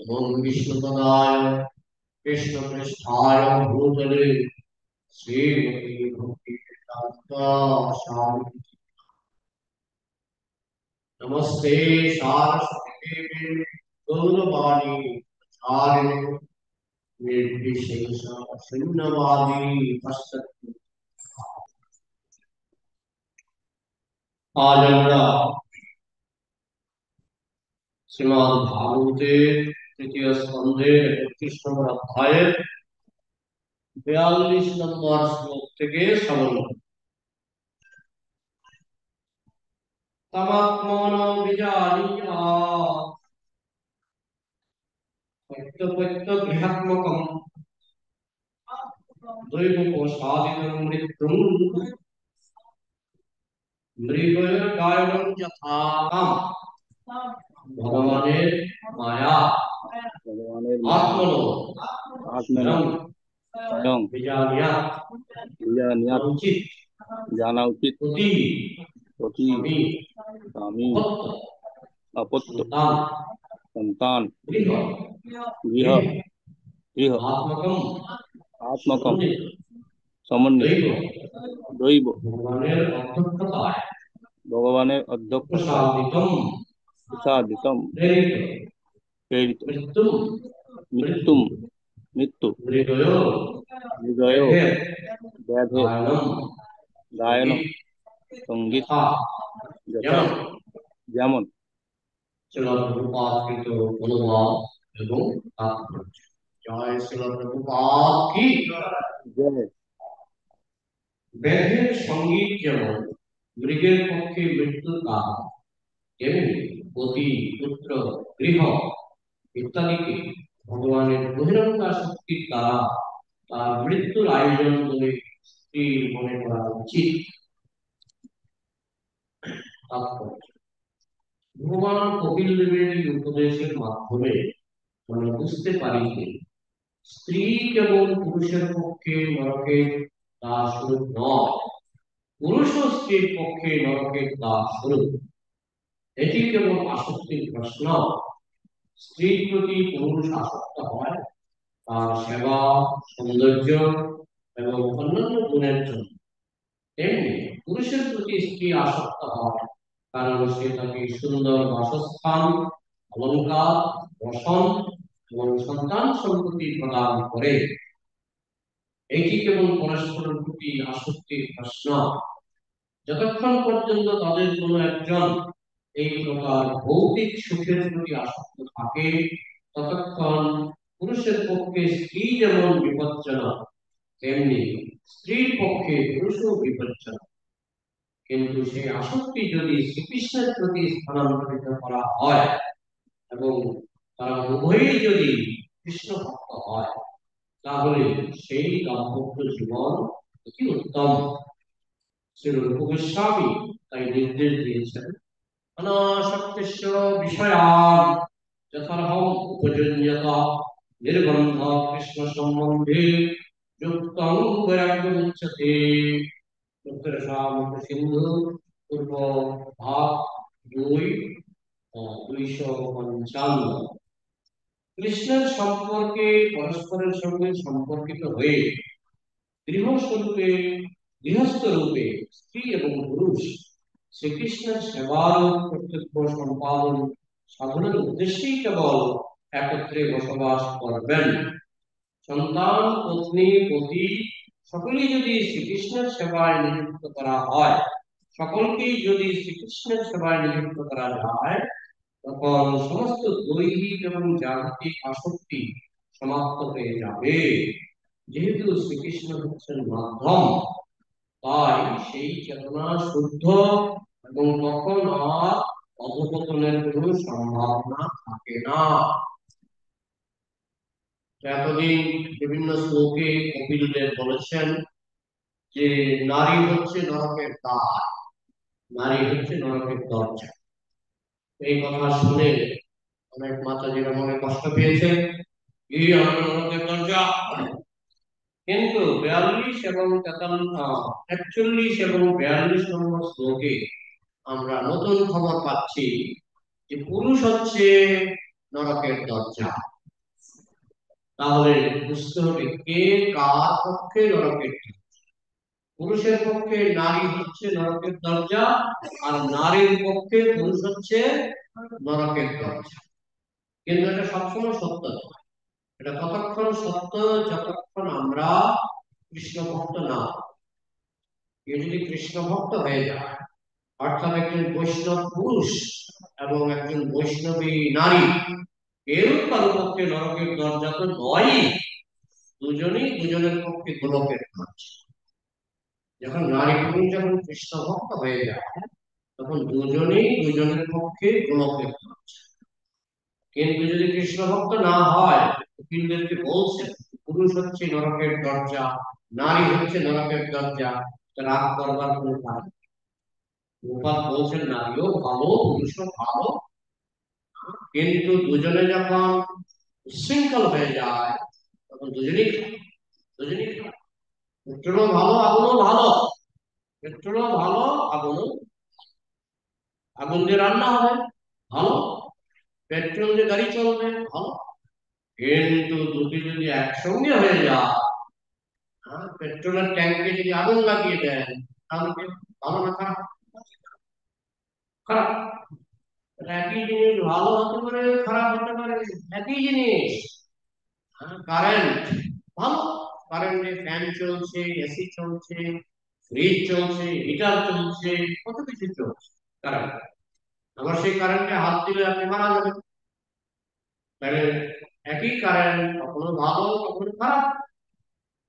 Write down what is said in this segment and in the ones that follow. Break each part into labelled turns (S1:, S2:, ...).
S1: ओम विष्णुपदाय कृष्णपृष्ठाय भूतले श्रीमती भक्ति स्वामी नमस्ते सारस्वती देवे गौरवाणी प्रचारिणे निर्विशेष शून्यवादी हस्तक्षेप। आज আমরা শ্রীমদ্ ভাগবতের তৃতীয় স্কন্ধের ৩১ নম্বর অধ্যায়ের ৪২ নম্বর শ্লোক থেকে শ্রবণ করব। তমাত্মনো বিজানীয়াৎ প্রত্যপত্য গৃহাত্মকম দৈবকোষাদিতং মৃত্যুং মৃগয়কায়নং যথা ভগবানের মায়া
S2: ভগবানের
S1: আত্মনো
S2: আত্মনং স্বয়ং
S1: বিজানীয়াৎ
S2: বিজানীয়াৎ
S1: উচিত
S2: জানা উচিত
S1: অতি
S2: অতি
S1: আমি
S2: স্বামী অপত্য
S1: সন্তান
S2: সন্তান
S1: গৃহ
S2: গৃহ গৃহ
S1: আত্মকম
S2: আত্মকম সমন্বিত
S1: দৈব
S2: দৈব
S1: ভগবানের অধ্যক্ষতায়
S2: ভগবানের অধ্যক্ষতায়
S1: প্রসাদিতম
S2: প্রসাদিতম
S1: প্রেরিত
S2: প্রেরিত
S1: মৃত্যু
S2: মৃত্যুম মৃত্যু
S1: মৃগয়
S2: হৃদয় ব্যাধে
S1: গায়নম
S2: গায়ন সঙ্গীত
S1: যথা
S2: যথা যেমন
S1: শ্রীল প্রভুপাদকৃত অনুবাদ এবং তাৎপর্য। জয় শ্রীল প্রভুপাদ কি।
S2: জয়।
S1: ব্যাধের সঙ্গীত যেমন মৃগের পক্ষে মৃত্যুর কারণ, তেমনি পতি পুত্র গৃহ ইত্যাদিকে ভগবানের বহিরঙ্গ শক্তির দ্বারা তার মৃত্যুর আয়োজন বলে স্থির মনে করা উচিত। তাৎপর্য: ভগবান কপিল দেবের এই উপদেশের মাধ্যমে আমরা বুঝতে পারি যে স্ত্রী কেবল পুরুষের পক্ষে নরকের দাসস্বরূপ নয়, পুরুষ স্ত্রীর পক্ষে নরকের দাসস্বরূপ। এটি কেবল আসক্তির প্রশ্ন। স্ত্রীর প্রতি পুরুষ আসক্ত হয় তার সেবা, সৌন্দর্য এবং অন্যান্য গুণের জন্য, তেমনি পুরুষের প্রতি স্ত্রী আসক্ত হয় কারণ সে তাকে সুন্দর বাসস্থান, অলঙ্কার, বসন এবং সন্তান সম্পত্তি প্রদান করে। এটি কেবল পরস্পরের প্রতি আসক্তির প্রশ্ন। যতক্ষণ পর্যন্ত তাদের কোনো একজন এই প্রকার ভৌতিক সুখের প্রতি আসক্ত থাকে, ততক্ষণ পুরুষের পক্ষে স্ত্রী যেমন বিপজ্জনক, তেমনি স্ত্রীর পক্ষে পুরুষও বিপজ্জনক। কিন্তু সেই আসক্তি যদি শ্রীকৃষ্ণের প্রতি স্থানান্তরিত করা হয় এবং তারা উভয়ই যদি কৃষ্ণ ভক্ত হয়, তাহলে সেই দাম্পত্য জীবন অতি উত্তম। শ্রী রূপ গোস্বামী তাই নির্দেশ দিয়েছেন, অনাসক্তিস্য বিষয়ান যথার্হম উপযুজ্যত নির্বন্ধ কৃষ্ণ সম্বন্ধে যুক্তং বৈরাগ্যমুচ্যতে। উত্তর সামন্ত সিন্ধু পূর্ব ভাগ 255। কৃষ্ণের সম্পর্কে পরস্পরের সঙ্গে সম্পর্কিত হয়ে গৃহস্বরূপে গৃহস্থ রূপে স্ত্রী এবং পুরুষ শ্রীকৃষ্ণের সেবার কর্তব্য সম্পাদন সাধনের উদ্দেশ্যেই কেবল একত্রে বসবাস করবেন। সন্তান, পত্নী, পতি সকলেই যদি শ্রীকৃষ্ণের সেবায় নিযুক্ত করা হয়, সকলকেই যদি শ্রীকৃষ্ণের সেবায় নিযুক্ত করা যায়, তখন সমস্ত দৈহিক এবং জাগতিক আসক্তি সমাপ্ত হয়ে যাবে। যেহেতু শ্রীকৃষ্ণ হচ্ছেন মাধ্যম, তাই সেই চেতনা শুদ্ধ এবং তখন আর অধঃপতনের কোনো সম্ভাবনা থাকে না। এতদিন বিভিন্ন শ্লোকে কপিল দেব বলেছেন যে নারী হচ্ছে নরকের দ্বার, নারী হচ্ছে নরকের দরজা। এই কথা শুনে অনেক মাতাজিরা মনে কষ্ট পেয়েছেন, এই আমার নরকের দরজা। কিন্তু 42 এবং 41 এবং 42 নম্বর শ্লোকে আমরা নতুন খবর পাচ্ছি যে পুরুষ হচ্ছে নরকের দরজা। তাহলে বুঝতে হবে কে কার পক্ষে নরকের দরজা। পুরুষের পক্ষে নারী হচ্ছে নরকের দরজা, আর নারীর পক্ষে পুরুষ হচ্ছে নরকের দরজা। কিন্তু এটা সবসময় সত্য নয়। এটা ততক্ষণ সত্য যতক্ষণ আমরা কৃষ্ণ ভক্ত না হই। কেউ যদি কৃষ্ণ ভক্ত হয়ে যায়, অর্থাৎ একজন বৈষ্ণব পুরুষ এবং একজন বৈষ্ণবী নারী, কেউ কারো পক্ষে নরকের দরজা তো নয়, দুজনেই দুজনের পক্ষে গোলকের দরজা। যখন নারী পুরুষ যখন কৃষ্ণ ভক্ত হয়ে যায়, তখন দুজনেই দুজনের পক্ষে গোলকের দরজা। কিন্তু যদি কৃষ্ণ ভক্ত না হয়, উকিলদেরকে বলছেন পুরুষ হচ্ছে নরকের দরজা, নারী হচ্ছে নরকের দরজা, রাগ করবার কোনো কারণ নেই। প্রভুপাদ বলছেন নারীও ভালো পুরুষও ভালো, কিন্তু দুজনে যখন উচ্ছৃঙ্খল হয়ে যায়, তখন দুজনেই খারাপ। দুজনেই খারাপ। পেট্রোলও ভালো আগুনও ভালো, পেট্রোলও ভালো আগুনও, আগুন দিয়ে রান্না হবে ভালো, পেট্রোল দিয়ে গাড়ি চলবে ভালো। কিন্তু দুটি যদি একসঙ্গে হয়ে যায়, পেট্রোলের ট্যাঙ্কে যদি আগুন লাগিয়ে দেন, তাহলে কি ভালো না খারাপ? খারাপ। একই জিনিস ভালো হতে পারে, খারাপ হতে পারে, একই জিনিস। কারেন্ট ভালো, কারেন্টে ফ্যান চলছে, এসি চলছে, ফ্রিজ চলছে, হিটার চলছে, কত কিছু চলছে কারেন্ট। আবার সেই কারেন্টে হাত দিলে আপনি মারা যাবেন। তাহলে একই কারেন্ট কখনো ভালো কখনো খারাপ।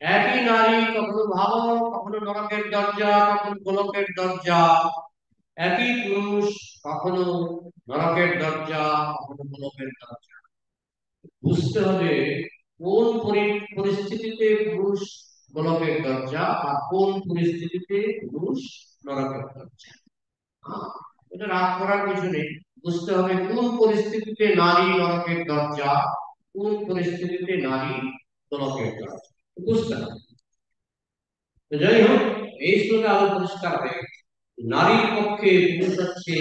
S1: একই নারী কখনো ভালো কখনো নরকের দরজা কখনো গোলকের দরজা। একই পুরুষ কখনো নরকের দরজা কখনো গোলকের দরজা। বুঝতে হবে কোন পরিস্থিতিতে পুরুষ গোলকের দরজা আর কোন পরিস্থিতিতে পুরুষ নরকের দরজা। এটা রাগ করার কিছু নেই। বুঝতে হবে কোন পরিস্থিতিতে নারী নরকের দরজা, কোন পরিস্থিতিতে নারী গোলকের দরজা বুঝতে হবে। যাই হোক, এই শ্লোকে আরো পরিষ্কার হয়ে গেছে, নারীর পক্ষে পুরুষ হচ্ছে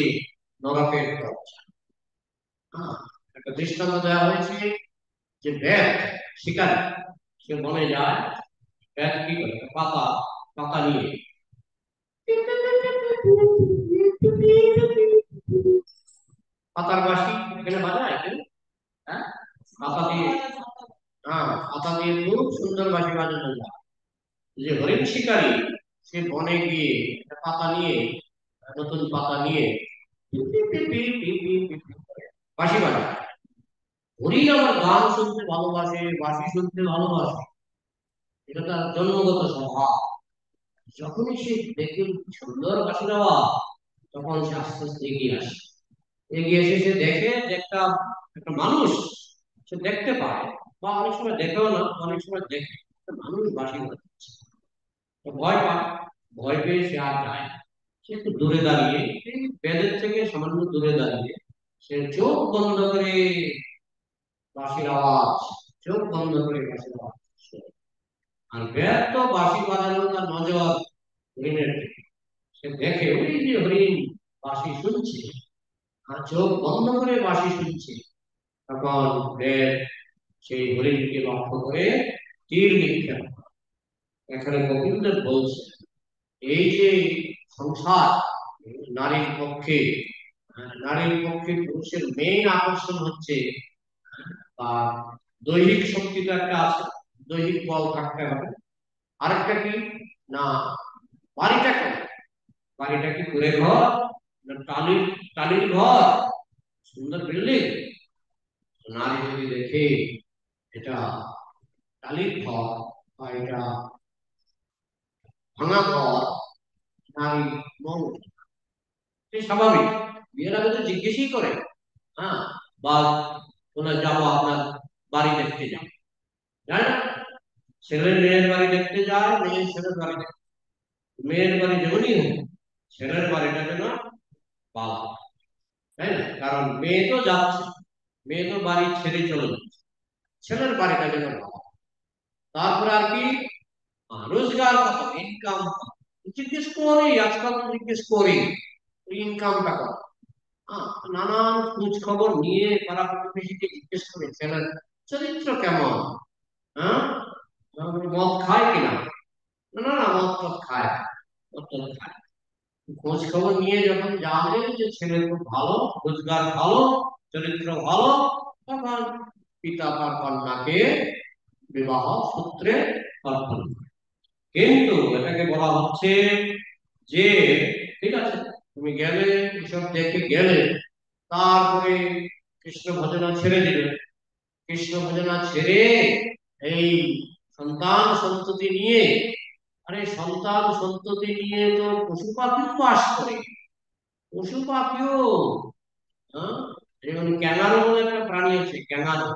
S1: নরকের দরজা। একটা দৃষ্টান্ত দেওয়া হয়েছে যে ব্যাগ শিকারী, সে বনে যায়, ব্যাগ কি করে পাতা পাতা নিয়ে পাতার বাঁশি এখানে বাজায় কেউ, হ্যাঁ পাতা দিয়ে, পাতা দিয়ে খুব সুন্দর বাঁশি বাজানো যায়। যে হরিণ শিকারী, সে বনে গিয়ে পাতা নিয়ে, নতুন পাতা নিয়ে বাঁশি বাজায়। হরিণ আমার গান শুনতে ভালোবাসে, বাঁশি শুনতে ভালোবাসে, এটা তার জন্মগত স্বভাব। যখনই সে দেখে সুন্দর বাঁশির আওয়াজ, তখন সে আস্তে আস্তে এগিয়ে আসে। এগিয়ে এসে সে দেখে যে একটা একটা মানুষ সে দেখতে পায়, বা অনেক সময় দেখেও না, অনেক সময় দেখে একটা মানুষ বাঁশি বাজাচ্ছে। ভয় পায়, ভয় পেয়ে সে আর যায় না। সে একটু দূরে দাঁড়িয়ে, এই বেদের থেকে সামান্য দূরে দাঁড়িয়ে সে চোখ বন্ধ করে বাঁশির আওয়াজ, চোখ বন্ধ করে বাঁশির আওয়াজ শোনে। আর বেদ তো বাঁশি বাজানো তার নজর হরিণের দিকে। সে দেখে ওই যে হরিণ বাঁশি শুনছে, আর চোখ বন্ধ করে বাঁশি শুনছে। তখন বেদ সেই হরিণকে লক্ষ্য করে তীর নিক্ষেপ করে। এখানে কপিলদেব বলছে এই যে সংসার নারীর পক্ষে, নারীর পক্ষে পুরুষের মেইন আকর্ষণ হচ্ছে দৈহিক শক্তি তো একটা আছে, দৈহিক বল থাকতে হবে। আরেকটা কি না, বাড়িটা কেন, বাড়িটা কি কুড়ে ঘর না টালির টালির ঘর, সুন্দর বিল্ডিং? নারী যদি দেখে এটা টালির ঘর বা এটা ভাঙা ঘর, নারী মন স্বাভাবিক বিয়ের আগে তো জিজ্ঞেসই করে, হ্যাঁ বা তোমরা যাবো আপনার বাড়ি দেখতে যাও, জানো ছেলের মেয়ের বাড়ি দেখতে যায়, মেয়ের ছেলের বাড়ি দেখতে, মেয়ের বাড়ি যেমনই হোক ছেলের বাড়িটা যেন ভালো, তাই না? কারণ মেয়ে তো যাচ্ছে, মেয়ে তো বাড়ি ছেড়ে চলে যাচ্ছে, ছেলের বাড়িটা যেন ভালো। তারপর আর কি, রোজগার কত, ইনকাম জিজ্ঞেস করি, আজকাল তো জিজ্ঞেস করি ইনকামটা কত। নানান খোঁজ খবর নিয়ে পাড়া প্রতিবেশীকে জিজ্ঞেস করে ছেলের চরিত্র কেমন, হ্যাঁ মদ খায় কিনা, না না না, মদ টদ খায় না, মদ টদ খায় না। খোঁজ খবর নিয়ে যখন জানে যে ছেলে খুব ভালো, রোজগার ভালো, চরিত্র ভালো, তখন পিতা তার কন্যাকে বিবাহ সূত্রে অর্পণ করে। কিন্তু এটাকে বলা হচ্ছে যে ঠিক আছে, তুমি গেলে, এসব দেখে গেলে, তারপরে কৃষ্ণ ভজনা ছেড়ে দিলে, কৃষ্ণ ভজনা ছেড়ে এই সন্তান সন্ততি নিয়ে, আরে সন্তান সন্ততি নিয়ে তো পশু পাখি বাস করে, পশু পাখিও, হ্যাঁ যেমন ক্যাঙ্গারু বলে একটা প্রাণী আছে, ক্যাঙ্গারু,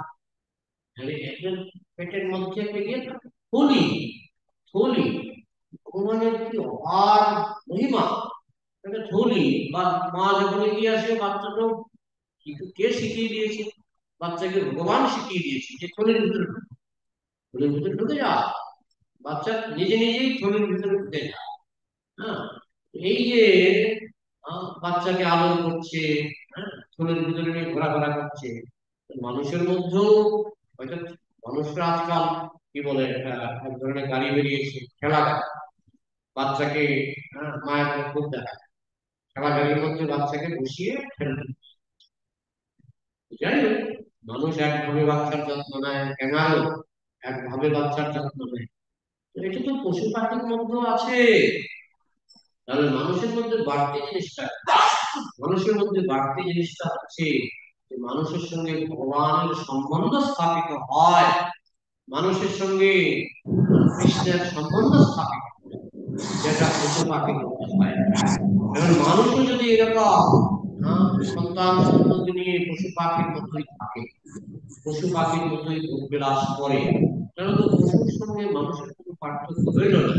S1: একজন পেটের মধ্যে একটা ইয়ে থাকে, থলি, থলি, ভগবানের কি অপার মহিমা, একটা থলি, বা মা যখন এগিয়ে আসে বাচ্চাটাও কে শিখিয়ে দিয়েছে, বাচ্চাকে ভগবান শিখিয়ে দিয়েছে যে থলির ভিতরে ঢুকে, থলির ভিতরে ঢুকে যা, বাচ্চা নিজে নিজেই থলির ভিতরে ঢুকে যায়। হ্যাঁ, এই যে বাচ্চাকে আদর করছে, হ্যাঁ থলির ভিতরে নিয়ে ঘোরাফেরা করছে, মানুষের মধ্যেও হয়তো, মানুষরা আজকাল কি বলে, এক ধরনের গাড়ি বেরিয়েছে, খেলা গাড়ি, বাচ্চাকে, মায়ের খুব দেখা, খেলা গাড়ির মধ্যে বাচ্চাকে বসিয়ে ফেলবে। যাই হোক, মানুষ একভাবে বাচ্চার যত্ন নেয়, ক্যাঙ্গারু একভাবে বাচ্চার যত্ন নেয়, তো এটা তো পশু পাখির মধ্যেও আছে। তাহলে মানুষের মধ্যে বাড়তি জিনিসটা, মানুষের মধ্যে বাড়তি জিনিসটা হচ্ছে যে মানুষের সঙ্গে ভগবানের সম্বন্ধ স্থাপিত হয়, মানুষের সঙ্গে কৃষ্ণের সম্বন্ধ স্থাপিত হয়, যেটা পশু পাখির মধ্যে হয়। এবং মানুষও যদি এরকম সন্তান সন্ততি নিয়ে পশু পাখির মতোই থাকে, পশু পাখির মতোই ভোগ বিলাস করে, তাহলে তো পশুর সঙ্গে মানুষের কোনো পার্থক্য রইল না।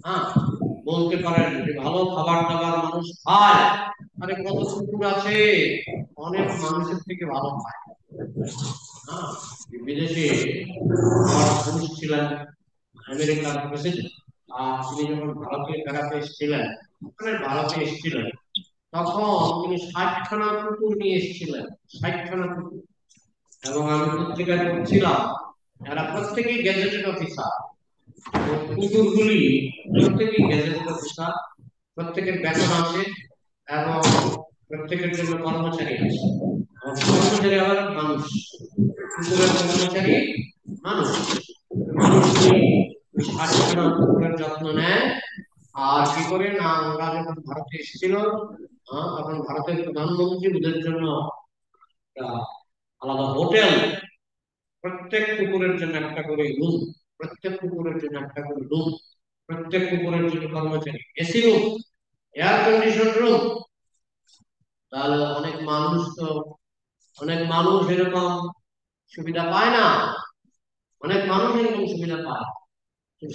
S1: হ্যাঁ, বলতে পারেন যে ভালো খাবার দাবার মানুষ খায়, আরে কত কুকুর আছে অনেক মানুষের থেকে ভালো খায়। হ্যাঁ, বিদেশে আমার পুরুষ ছিলেন, আমেরিকার প্রেসিডেন্ট, আর তিনি যখন ভারতে বেড়াতে এসেছিলেন, মানে ভারতে এসেছিলেন, তখন তিনি 60খানা কুকুর নিয়ে এসেছিলেন, 60খানা কুকুর। এবং আমি পত্রিকায় পড়ছিলাম, এরা প্রত্যেকেই গ্যাজেটেড অফিসার, কুকুরগুলি প্রত্যেকেই গ্যাজেটেড অফিসার, প্রত্যেকের বেতন আছে, এবং প্রত্যেকের জন্য কর্মচারী আছে, কর্মচারী আবার মানুষ, কুকুরের কর্মচারী মানুষ, মানুষগুলি 60খানা কুকুরের যত্ন নেয়। আর কি করে না, ওরা যখন ভারতে এসেছিল, তখন ভারতের প্রধানমন্ত্রী ওদের জন্য একটা আলাদা হোটেল, প্রত্যেক কুকুরের জন্য একটা করে রুম, প্রত্যেক কুকুরের জন্য একটা করে রুম, প্রত্যেক কুকুরের জন্য কর্মচারী, AC room, air condition room. তাহলে অনেক মানুষ এরকম সুবিধা পায় না, অনেক মানুষ এরকম সুবিধা পায়।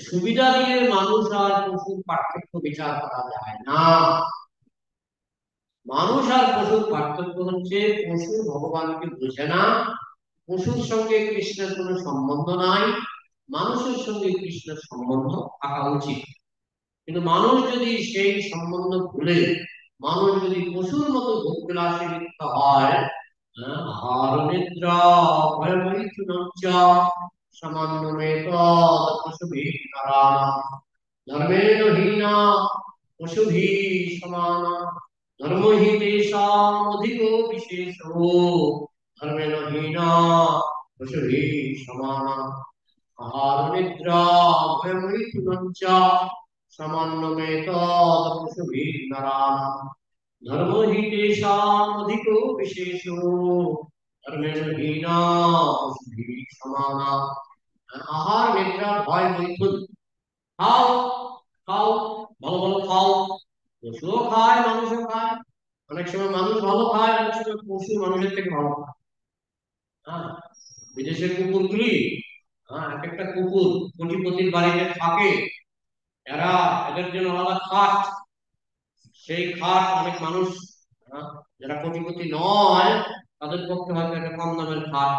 S1: সুবিধা দিয়ে মানুষ আর পশুর পার্থক্য বিচার করা যায় না। মানুষ আর পশুর পার্থক্য হচ্ছে, পশু ভগবানকে বোঝে না, পশুর সঙ্গে কৃষ্ণের কোনো সম্বন্ধ নাই, মানুষের সঙ্গে কৃষ্ণের সম্বন্ধ থাকা উচিত। কিন্তু মানুষ যদি সেই সম্বন্ধ ভুলে, মানুষ যদি পশুর মতো ভোগবিলাসে লিপ্ত হয়, আহার নিদ্রা ভয়মৈথুনঞ্চ সামান্যমেত পশুভিঃ নরাণাম ধর্মেণ হীনা পশুভিঃ সমানা ধর্ম হি তেষাং অধিকো বিশেষো ধর্মেণ হীনা পশুভিঃ সমানা আহার নিদ্রা ভয়মৈথুনঞ্চ সামান্যমেত পশুভিঃ নরাণাম ধর্ম হি তেষাং অধিকো বিশেষো ধর্মেণ হীনা পশুভিঃ সমানা। আহার নিদ্রা ভয় মৈথুন, খাও, খাও, ভালো ভালো খাও, পশুও খায় মানুষও খায়, অনেক সময় মানুষ ভালো খায়, অনেক সময় পশু মানুষের থেকে ভালো খায়। হ্যাঁ, বিদেশের কুকুরগুলি, এক একটা কুকুর কোটিপতির বাড়িতে থাকে, এরা এদের জন্য আলাদা খাট, সেই খাট অনেক মানুষ, যারা কোটিপতি নয়, তাদের পক্ষে হয়তো একটা কম দামের খাট,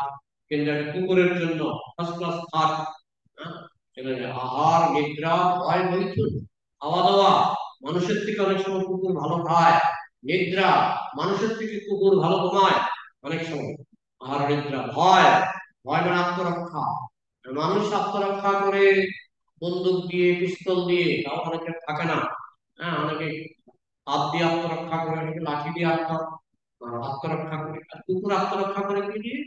S1: কিন্তু একটা কুকুরের জন্য ফার্স্ট ক্লাস খাট। আহার নিদ্রা ভয় মৈথুন, খাওয়া দাওয়া মানুষের থেকে অনেক সময় কুকুর ভালো খায়, নিদ্রা, মানুষের থেকে কুকুর ভালো ঘুমায় অনেক সময়। আর নিদ্রা, ভয়, ভয় মানে আত্মরক্ষা। মানুষ আত্মরক্ষা করে বন্দুক দিয়ে, পিস্তল দিয়ে, তাও অনেকে থাকে না। হ্যাঁ, অনেকে হাত দিয়ে আত্মরক্ষা করে, অনেকে লাঠি দিয়ে আত্মরক্ষা করে। আর কুকুর আত্মরক্ষা করে কি দিয়ে?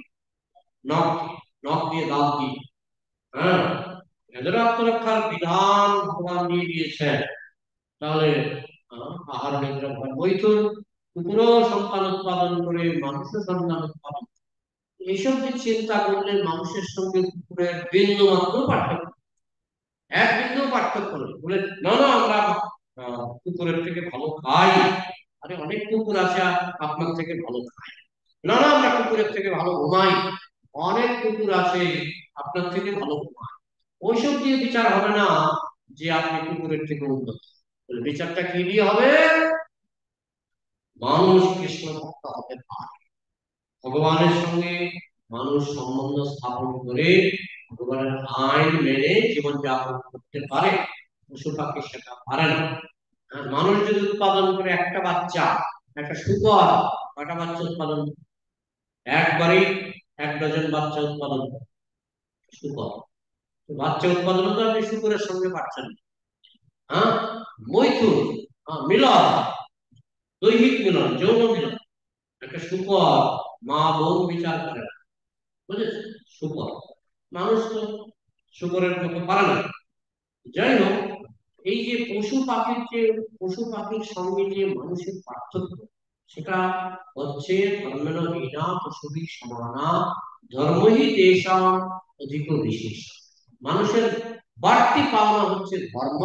S1: নখ দিয়ে, নখ দিয়ে, দাঁত দিয়ে। হ্যাঁ, এদের আত্মরক্ষার বিধান ভগবান দিয়ে দিয়েছেন। তাহলে আহার নিদ্রা ভয়, মৈথুন, কুকুরও সন্তান উৎপাদন করে, মানুষও সন্তান উৎপাদন করে। এইসব যে চিন্তা করলে মানুষের সঙ্গে কুকুরের বিন্দু মাত্র পার্থক্য, এক বিন্দু পার্থক্য নেই। বলে না না, আমরা কুকুরের থেকে ভালো খাই। আরে অনেক কুকুর আছে আপনার থেকে ভালো খায়। না না, আমরা কুকুরের থেকে ভালো ঘুমাই। অনেক কুকুর আছে আপনার থেকে ভালো ঘুমায়। ওইসব দিয়ে বিচার হবে না যে আপনি কুকুরের থেকে উন্নত। বিচারটা কি দিয়ে হবে? মানুষ কৃষ্ণ ভক্ত হতে পারে, ভগবানের সঙ্গে মানুষ সম্বন্ধ স্থাপন করে ভগবানের আইন মেনে জীবনযাপন করতে পারে। পশু পাখি সেটা পারে না। আর মানুষ যদি উৎপাদন করে একটা বাচ্চা, একটা শুকর কয়টা বাচ্চা উৎপাদন করে? একবারই 1 ডজন বাচ্চা উৎপাদন করে শুকর। তো বাচ্চা উৎপাদন তো আপনি শুকরের সঙ্গে পাচ্ছেন না। হ্যাঁ, মৈথুন, মিলন, দৈহিক মিলন, যৌন মিলন। একটা শুকর মা বোন বিচার করে না, বুঝেছ? শুকর, মানুষ তো শুকরের মতো পারে না। যাই হোক, এই যে পশু পাখির সঙ্গে যে মানুষের পার্থক্য, সেটা হচ্ছে ধর্মেণ হীনা পশুবিক সমানা ধর্মই তেষাং অধিক বিশেষ। মানুষের বাড়তি পাওনা হচ্ছে ধর্ম।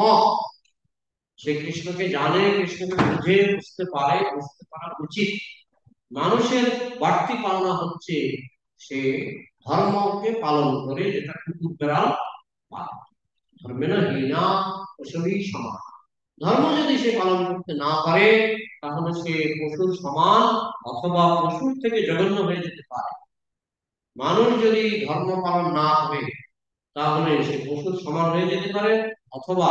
S1: সে কৃষ্ণকে জানে, কৃষ্ণকে বুঝে, বুঝতে পারে, বুঝতে পারা উচিত। মানুষের বাড়তি পাওনা হচ্ছে সে ধর্মকে পালন করে, যেটা কুকুর বেড়াল পালন। ধর্মেণ হীনা পশুবিক সমান। ধর্ম যদি সে পালন করতে না পারে, তাহলে সে পশুর সমান অথবা পশুর থেকে জঘন্য হয়ে যেতে পারে। মানুষ যদি ধর্ম পালন না করে, তাহলে সে পশুর সমান হয়ে যেতে পারে, অথবা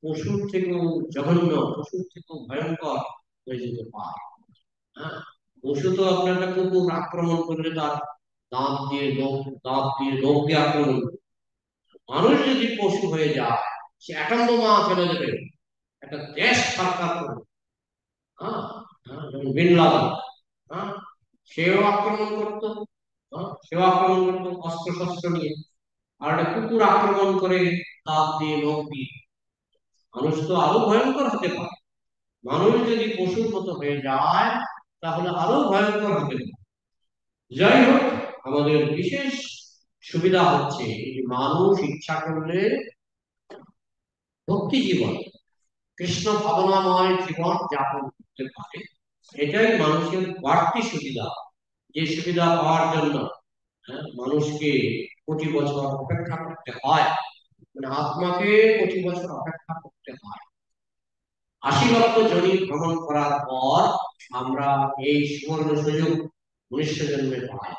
S1: পশুর থেকেও জঘন্য, পশুর থেকেও ভয়ঙ্কর হয়ে যেতে পারে। হ্যাঁ, পশু তো আপনার একটা কুকুর আক্রমণ করলে তার দাঁত দিয়ে নখ দিয়ে আক্রমণ করে। মানুষ যদি পশু হয়ে যায়, সে একান্ত মা ফেলে দেবে, একটা দেশ সরকার করবে। হ্যাঁ, যেমন বিন লাদেন, হ্যাঁ, সেও আক্রমণ করতো। সেও আক্রমণ করতো অস্ত্র শস্ত্র নিয়ে। আর একটা কুকুর আক্রমণ করে দাঁত দিয়ে, নখ দিয়ে। মানুষ তো আরো ভয়ঙ্কর হতে পারে। মানুষ যদি পশুর মতো হয়ে যায়, তাহলে আরো ভয়ঙ্কর হতে পারে। যাই হোক, আমাদের বিশেষ সুবিধা হচ্ছে এই যে মানুষ ইচ্ছা করলে ভক্তি জীবন, কৃষ্ণ ভাবনাময় জীবন যাপন করতে পারে। এটাই মানুষের বাড়তি সুবিধা। যে সুবিধা পাওয়ার জন্য মানুষকে কোটি বছর অপেক্ষা করতে হয়, মানে আত্মাকে কোটি বছর অপেক্ষা করতে হয়। 80 লক্ষ জনি ভ্রমণ করার পর আমরা এই সুবর্ণ সুযোগ মনুষ্য জন্মে পাই,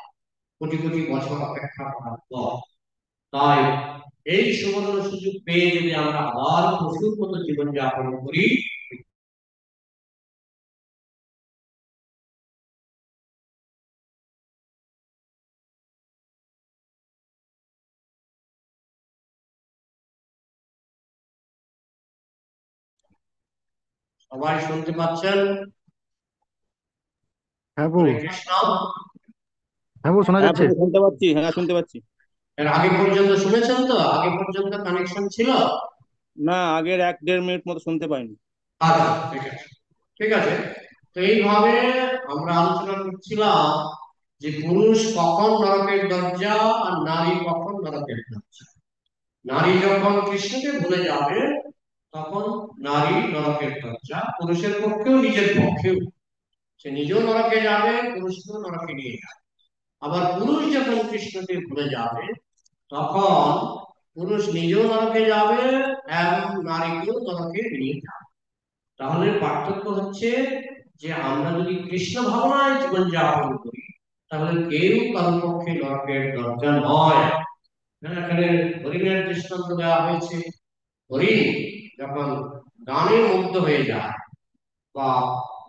S1: কোটি কোটি বছর অপেক্ষা করার পর। তাই এই সুবর্ণ সুযোগ পেয়ে যদি আমরা আবার পশুর মতো জীবন যাপন করি, সবাই শুনতে পাচ্ছেন?
S3: হ্যাঁ বউ,
S1: হরে কৃষ্ণ।
S3: হ্যাঁ বউ, শোনা
S2: হ্যাঁ
S3: যাচ্ছে।
S2: প্রভু, শুনতে পাচ্ছি, হ্যাঁ শুনতে পাচ্ছি।
S1: এর আগে পর্যন্ত শুনেছেন তো? আগে পর্যন্ত কানেকশন ছিল?
S2: না, আগের 1-1.5 মিনিট মতো শুনতে পাইনি।
S1: আচ্ছা, ঠিক আছে, ঠিক আছে। তো এইভাবে আমরা আলোচনা করছিলাম যে পুরুষ কখন নরকের দরজা আর নারী কখন নরকের দরজা। নারী যখন কৃষ্ণকে ভুলে যাবে, তখন নারী নরকের দরজা, পুরুষের পক্ষেও নিজের পক্ষেও। সে নিজেও নরকে যাবে, পুরুষকেও নরকে নিয়ে যাবে। আবার পুরুষ যখন কৃষ্ণকে ভুলে যাবে, তখন পুরুষ নিজেও নরকে যাবে এবং নারীকেও নরকে নিয়ে যাবে। তাহলে পার্থক্য হচ্ছে যে আমরা যদি কৃষ্ণ ভাবনায় জীবন যাপন করি, তাহলে কেউ কারোর পক্ষে নরকের দরজা নয়। এখানে হরিণের দৃষ্টান্ত দেওয়া হয়েছে। হরিণ যখন গানে মুগ্ধ হয়ে যায় বা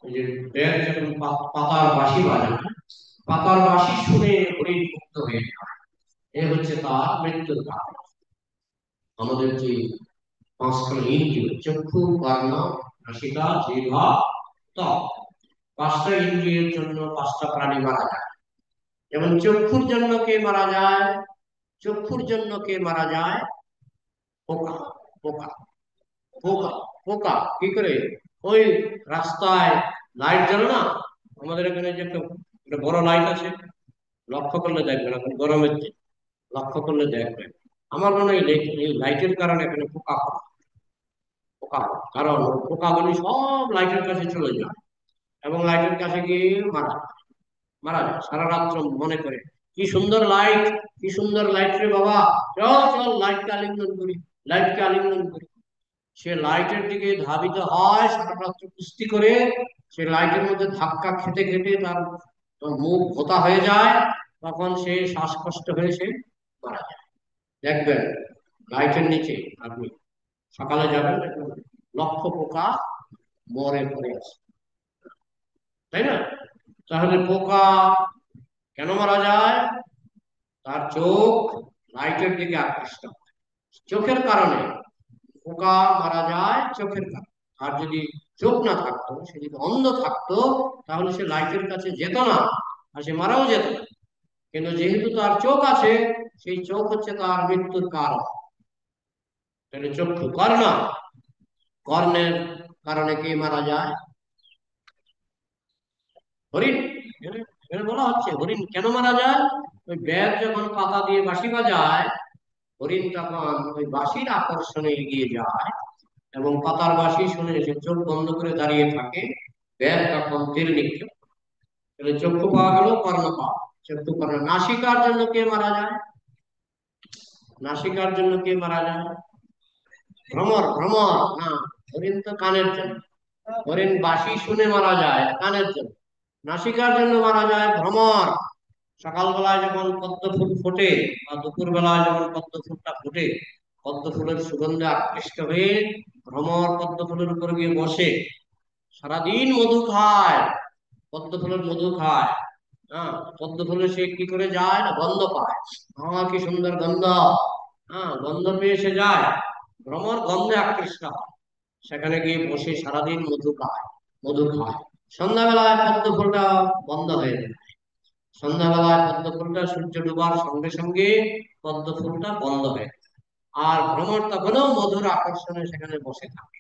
S1: ওই যে ব্যাগ যখন পাতার বাঁশি বাজায়, পাতার বাঁশি শুনে হরিণ মুক্ত হয়ে যায়, এ হচ্ছে তার মৃত্যুর কারণ। আমাদের যে পাঁচখানা ইন্দ্রিয়, চক্ষু, কর্ণ, নাসিকা, জিহ্বা, ত্বক, পাঁচটা ইন্দ্রিয়ের জন্য পাঁচটা প্রাণী মারা যায়। যেমন চক্ষুর জন্য কে মারা যায়? চক্ষুর জন্য কে মারা যায়? পোকা। পোকা পোকা পোকা কি করে? ওই রাস্তায় লাইট জ্বলে না, আমাদের এখানে যে একটা বড় লাইট আছে, লক্ষ্য করলে দেখবেন, এখন গরমের দিন লক্ষ্য করলে দেখবেন, আমার মনে হয় এই লাইটের কারণে এখানে পোকা হয়। পোকা হয়। কারণ পোকাগুলি সব লাইটের কাছে চলে যায় এবং লাইটের কাছে গিয়ে মারা যায় সারা রাত্র মনে করে কি সুন্দর লাইট, কি সুন্দর লাইট রে বাবা, চল চল লাইটকে আলিঙ্গন করি, লাইটকে আলিঙ্গন করি। সে লাইটের দিকে ধাবিত হয় সারা রাত্র কুস্তি করে, সে লাইটের মধ্যে ধাক্কা খেতে খেতে তার মুখ ভোতা হয়ে যায়, তখন সে শ্বাসকষ্ট হয়ে সে মারা যায়। দেখবেন লাইটের নিচে আপনি সকালে যাবেন, দেখবেন লক্ষ পোকা মরে পড়ে আছে, তাই না? তাহলে পোকা কেন মারা যায়? তার চোখ লাইটের দিকে আকৃষ্ট হয়, চোখের কারণে পোকা মারা যায়, চোখের কারণে। আর যদি চোখ না থাকতো, সে যদি অন্ধ থাকতো, তাহলে সে লাইটের কাছে যেত না আর সে মারাও যেত না। কিন্তু যেহেতু তার চোখ আছে, সেই চোখ হচ্ছে তার মৃত্যুর কারণ। তাহলে চক্ষু। কর্ণ, কর্ণের কারণে কে মারা যায়? হরিণ। এখানে বলা হচ্ছে হরিণ কেন মারা যায়? ওই ব্যাগ যখন পাতা দিয়ে বাঁশি বাজায়, হরিণ তখন ওই বাঁশির আকর্ষণে এগিয়ে যায় এবং পাতার বাঁশি শুনে সে চোখ বন্ধ করে দাঁড়িয়ে থাকে, ব্যাগ তখন তীর নিক্ষেপ। তাহলে চক্ষু পাওয়া গেল, কর্ণ পাওয়া। চক্ষু কর্ণ। নাসিকার জন্য কে মারা যায়? নাসিকার জন্য কে মারা যায়? ভ্রমর। ভ্রমর না, হরিণ তো কানের জন্য। হরিণ বাঁশি শুনে মারা যায়, কানের জন্য। নাসিকার জন্য মারা যায় ভ্রমর। সকালবেলায় যখন পদ্ম ফুল ফোটে বা দুপুর বেলায় যখন পদ্ম ফুলটা ফোটে, পদ্ম ফুলের সুগন্ধে আকৃষ্ট হয়ে ভ্রমর পদ্ম ফুলের উপর গিয়ে বসে, সারাদিন মধু খায়, পদ্ম ফুলের মধু খায়। হ্যাঁ, পদ্ম ফুলে সে কি করে যায় না, গন্ধ পায়। কি সুন্দর গন্ধ, গন্ধ পেয়ে সে যায়। ভ্রমর গন্ধে আকৃষ্ট হয়, সেখানে গিয়ে বসে সারাদিন মধু খায়, মধু খায়। সন্ধ্যাবেলায় পদ্ম ফুলটা বন্ধ হয়ে যায়। সন্ধ্যাবেলায় পদ্ম ফুলটা সূর্য ডুবার সঙ্গে সঙ্গে পদ্ম ফুলটা বন্ধ হয়ে যায়। আর ভ্রমর তখনও মধুর আকর্ষণে সেখানে বসে থাকে।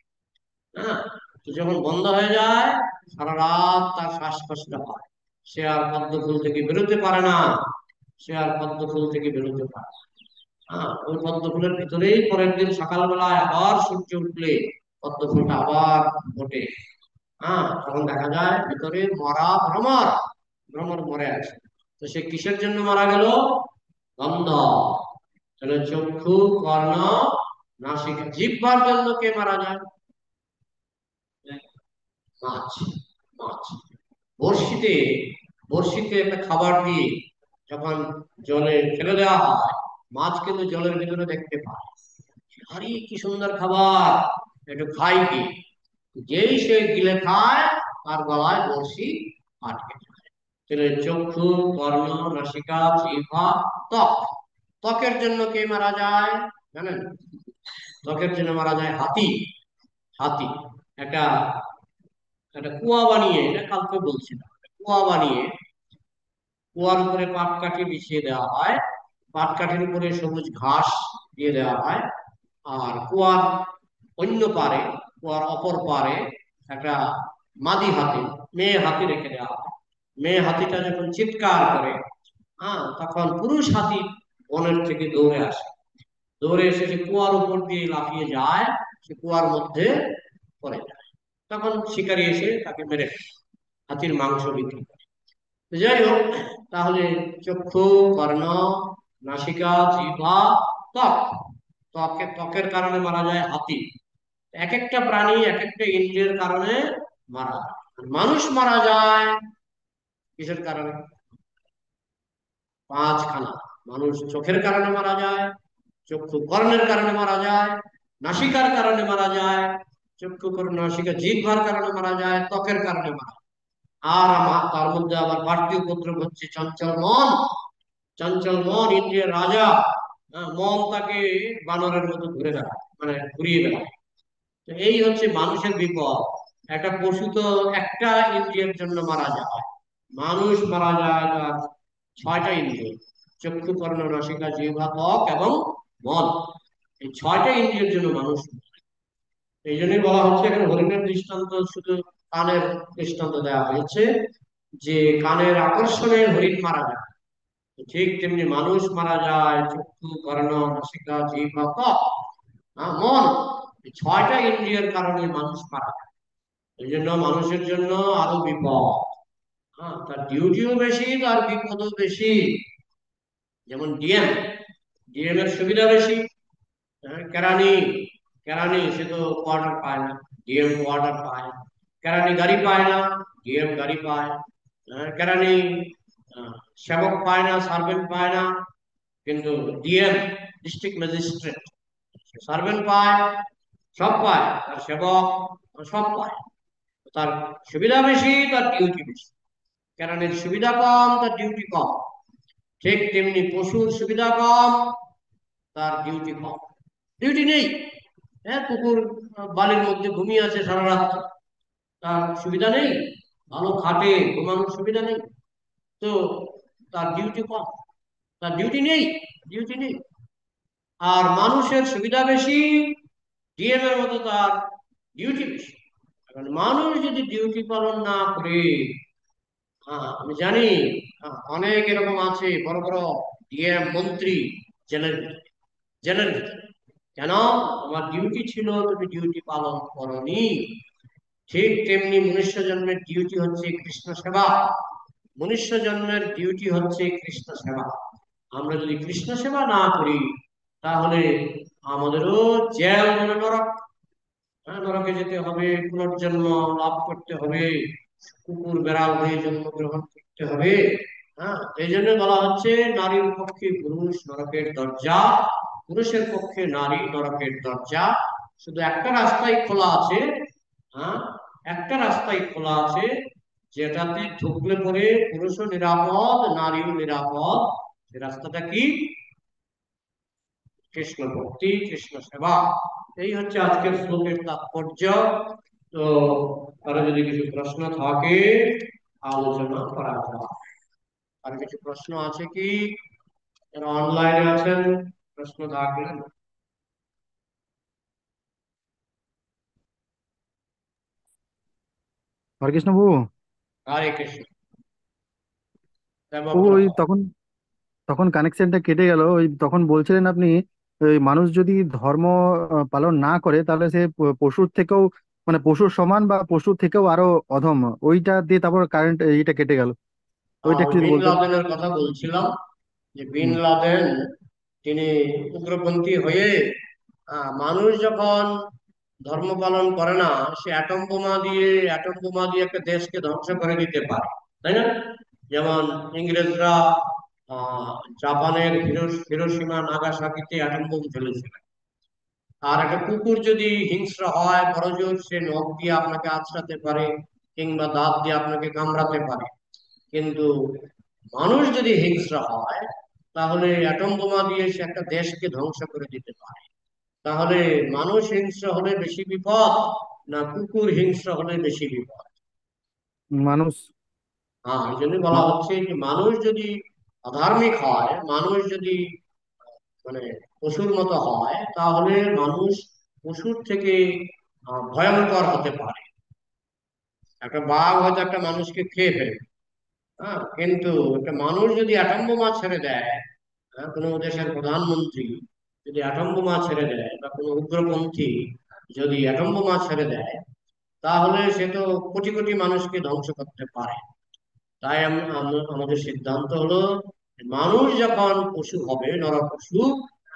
S1: হ্যাঁ, তো যখন বন্ধ হয়ে যায়, সারা রাত তার শ্বাসকষ্ট হয়, সে আর পদ্ম ফুল থেকে বেরোতে পারে না, সে আর পদ্ম ফুল থেকে বেরোতে পারে না। ওই পদ্ম ফুলের ভিতরেই পরের দিন সকালবেলায় আবার সূর্য উঠলে পদ্ম ফুলটা আবার ফোটে। তখন দেখা যায় ভিতরে মরা ভ্রমর, ভ্রমর মরে আছে। তো সে কিসের জন্য মারা গেল? গন্ধ। তাহলে চক্ষু, কর্ণ, নাসিকা। জিহ্বার জন্য কে মারা যায়? মাছ। মাছ বড়শিতে, বড়শিতে একটা খাবার দিয়ে যখন জলে ফেলে দেওয়া হয়, মাছ কিন্তু জলের ভিতরে দেখতে পায়, আরে কি সুন্দর খাবার, একটু খাই কি। যেই সে গিলে খায়, তার গলায় বড়শি আটকে যায়। তাহলে চক্ষু, কর্ণ, নাসিকা, জিহ্বা, ত্বক। ত্বকের জন্য কে মারা যায় জানেন? ত্বকের জন্য মারা যায় হাতি। হাতি একটা একটা কুয়া বানিয়ে, এটা কালকে বলছিলাম, কুয়া বানিয়ে কুয়ার উপরে পাটকাঠি বিছিয়ে দেওয়া হয়, পাটকাঠির উপরে সবুজ ঘাস দিয়ে দেওয়া হয়, আর কুয়ার অন্য পারে, কুয়ার অপর পারে একটা মাদি হাতি, মেয়ে হাতি রেখে দেওয়া হয়। মেয়ে হাতিটা যখন চিৎকার করে, তখন পুরুষ হাতি বনের থেকে দৌড়ে আসে, দৌড়ে এসে সে কুয়ার উপর দিয়ে লাফিয়ে যায়, সে কুয়ার মধ্যে পড়ে যায়। তখন শিকারী এসে তাকে মেরে ফেলে, হাতির মাংস বিক্রি করে। যাই হোক, তাহলে চক্ষু, কর্ণ, নাসিকা, জিহ্বা, ত্বক। ত্বকের কারণে মারা যায় হাতি। এক একটা প্রাণী এক একটা ইন্দ্রিয়ের কারণে মারা যায়। মানুষ মারা যায় কিসের কারণে? পাঁচখানা। মানুষ চোখের কারণে মারা যায়, চক্ষু কর্ণের কারণে মারা যায়, নাসিকার কারণে মারা যায়, চক্ষু কর্ণ নাসিকা জিহ্বার কারণে মারা যায়, ত্বকের কারণে মারা যায়। আর তার মধ্যে আবার বাড়তি উপদ্রব হচ্ছে চঞ্চল মন। চঞ্চল মন ইন্দ্রিয়ের রাজা। মন তাকে বানরের মতো ঘুরে বেড়ায়, মানে ঘুরিয়ে বেড়ায়। তো এই হচ্ছে মানুষের বিপদ। একটা পশু তো একটা ইন্দ্রিয়ের জন্য মারা যায়, মানুষ মারা যায় তার 6টা ইন্দ্রিয়, চক্ষু কর্ণ নাসিকা জিহ্বা ত্বক এবং মন। এই 6টা ইন্দ্রিয়ের জন্য মানুষ মরে। এই জন্যই বলা হচ্ছে, এখানে হরিণের দৃষ্টান্ত শুধু কানের দৃষ্টান্ত দেওয়া হয়েছে, যে কানের আকর্ষণে হরিণ মারা যায়, ঠিক তেমনি মানুষ মারা যায় চক্ষু কর্ণ নাসিকা জিহ্বা ত্বক মন। এই 6টা ইন্দ্রিয়ের কারণে মানুষ মারা যায়। এই জন্য মানুষের জন্য আরো বিপদ। তার ডিউটিও বেশি, তার বিপদও বেশি। যেমন ডিএম, ডিএম এর সুবিধা বেশি। কেরানি, কেরানি সে তো কোয়ার্টার পায় না, ডিএম কোয়ার্টার পায়। কেরানি গাড়ি পায় না, ডিএম গাড়ি পায়। কেরানি সেবক পায় না, সার্ভেন্ট পায় না, কিন্তু ডিএম ডিস্ট্রিক্ট ম্যাজিস্ট্রেট সার্ভেন্ট পায়, সব পায়, তার সেবক সব পায়। তার সুবিধা বেশি, তার ডিউটি বেশি। কেরানির সুবিধা কম, তার ডিউটি কম। ঠিক তেমনি পশুর সুবিধা কম, তার ডিউটি কম। ডিউটি নেই। কুকুর বালির মধ্যে ঘুমিয়ে আছে সারা রাত, তার সুবিধা নেই। ভালো খাটে, ঘুমানোর সুবিধা নেই, তো তার ডিউটি কম, তার ডিউটি নেই, ডিউটি নেই। আর মানুষের সুবিধা বেশি, ডিএম এর মতো তার ডিউটি বেশি। কারণ মানুষ যদি ডিউটি পালন না করে, আমি জানি অনেক এরকম আছে বড় বড় ডিএম মন্ত্রী জেলের ভিতরে, জেলের ভিতরে। কেন? আমার ডিউটি ছিল, তুমি ডিউটি পালন করনি। ঠিক তেমনি মনুষ্য জন্মের ডিউটি হচ্ছে কৃষ্ণ সেবা। মনুষ্য জন্মের ডিউটি হচ্ছে কৃষ্ণ সেবা। আমরা যদি কৃষ্ণ সেবা না করি, তাহলে আমাদেরও জেল মানে নরক। নরকে যেতে হবে, পুনর্জন্ম লাভ করতে হবে, কুকুর বেড়াল হয়ে জন্মগ্রহণ করতে হবে। এই জন্য বলা হচ্ছে, নারীর পক্ষে পুরুষ নরকের দরজা, পুরুষের পক্ষে নারী নরকের দরজা। শুধু একটা রাস্তাই খোলা আছে, একটা রাস্তাই খোলা আছে, যেটাতে ঢুকলে পরে পুরুষও নিরাপদ, নারীও নিরাপদ। সে রাস্তাটা কি? কৃষ্ণ ভক্তি, কৃষ্ণ সেবা। এই হচ্ছে আজকের শ্লোকের তাৎপর্য। তো আরো যদি কিছু প্রশ্ন থাকে আলোচনা করা যায়। আর কিছু প্রশ্ন আছে কি? যারা অনলাইনে আছেন, প্রশ্ন থাকলে।
S3: হরে কৃষ্ণ প্রভু।
S1: হরে কৃষ্ণ।
S3: প্রভু ওই তখন তখন কানেকশনটা কেটে গেল, ওই তখন বলছিলেন আপনি, ওই মানুষ যদি ধর্ম পালন না করে তাহলে সে পশুর থেকেও, মানে পশুর সমান বা পশুর থেকেও আরো অধম। ওইটা দিয়ে তারপর কারেন্ট এইটা কেটে গেল, ওইটা একটু যদি
S1: বিন
S3: বলতেন।
S1: লাদেনের কথা বলছিলাম, যে বিন
S3: হুম।
S1: লাদেন তিনি উগ্রপন্থী হয়ে, মানুষ যখন ধর্ম পালন করে না, সে অ্যাটম বোমা দিয়ে একটা দেশকে ধ্বংস করে দিতে পারে, তাই না? যেমন ইংরেজরা জাপানের হিরোশিমা নাগাসাকিতে অ্যাটম বোম ফেলেছিল। আর একটা কুকুর যদি হিংস্র হয়, বড়জোর সে নখ দিয়ে আপনাকে আঁচড়াতে পারে, কিংবা দাঁত দিয়ে আপনাকে কামড়াতে পারে। কিন্তু মানুষ যদি হিংস্র হয়, তাহলে অ্যাটম বোমা দিয়ে সে একটা দেশকে ধ্বংস করে দিতে পারে। তাহলে মানুষ হিংস্র হলে বেশি বিপদ, না কুকুর হিংস্র হলে বেশি বিপদ?
S3: মানুষ।
S1: এই জন্য বলা হচ্ছে যে মানুষ যদি অধার্মিক হয়, মানুষ যদি মানে পশুর মতো হয়, তাহলে মানুষ পশুর থেকে ভয়ঙ্কর হতে পারে। একটা বাঘ হয়তো একটা মানুষকে খেয়ে ফেলে, কিন্তু একটা মানুষ যদি অ্যাটম বোমা ছেড়ে দেয়, কোনো দেশের প্রধানমন্ত্রী যদি অ্যাটম বোমা ছেড়ে দেয়, বা কোনো উগ্রপন্থী যদি অ্যাটম বোমা ছেড়ে দেয়, তাহলে সে তো কোটি কোটি মানুষকে ধ্বংস করতে পারে। তাই আমাদের সিদ্ধান্ত হলো, মানুষ যখন পশু হবে, নর পশু,